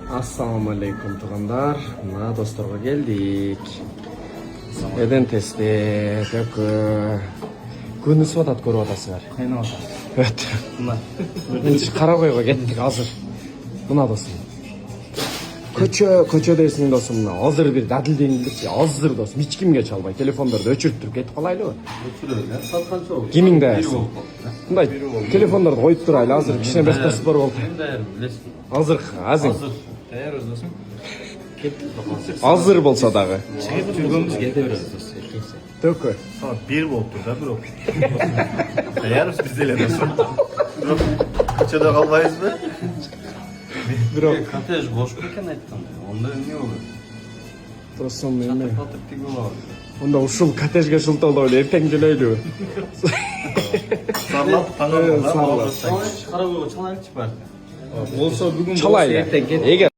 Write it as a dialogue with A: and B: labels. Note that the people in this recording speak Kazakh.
A: Assalamu alaikum tug'anlar. Mana do'stlarga keldik. Eden testi, так күн ысып атат көрүп атасыздар.
B: Кайнап атат.
A: Evet.
B: Мына.
A: Biz Карагойго кеттик азыр. Мына досым. Көчө дейсиң досым мына. Азыр бир дадилдеңдирчи. Азыр досым эч кимге чалбай, телефондорду өчүрүп туруп кетип калайлыбы?
B: Өчүрөлү. Сатканча болду.
A: Кимиң да?
B: Бир болуп калды.
A: Мындай телефондорду коюп турайлы, азыр кичине бестасы бар болду.
B: Мен даяр билесиң.
A: Азыр, азыр.
B: Азыр. Даяр өзөсүң. Кеттик.
A: Азыр болсо дагы.
B: Чыгып жүргөнбүз кете беребиз дос. Эркексе.
A: Төкө.
C: Saat 1 oldu da bro. Yarısı biz ele nasıl? Bro, kaçada kalmayız mı?
A: Бирок
B: Коттедж бош экен айткан. Онда эмне болот?
A: досум эме.
B: Катып тиги болот.
A: Онда ушул коттеджге шылтоолоп эле эртең жөнөйлүбү?
C: Sarlap tanır.
A: Sarlap.
B: Карабойго чалайлычы бар. Болсо бүгүн
A: Çalayla. Ege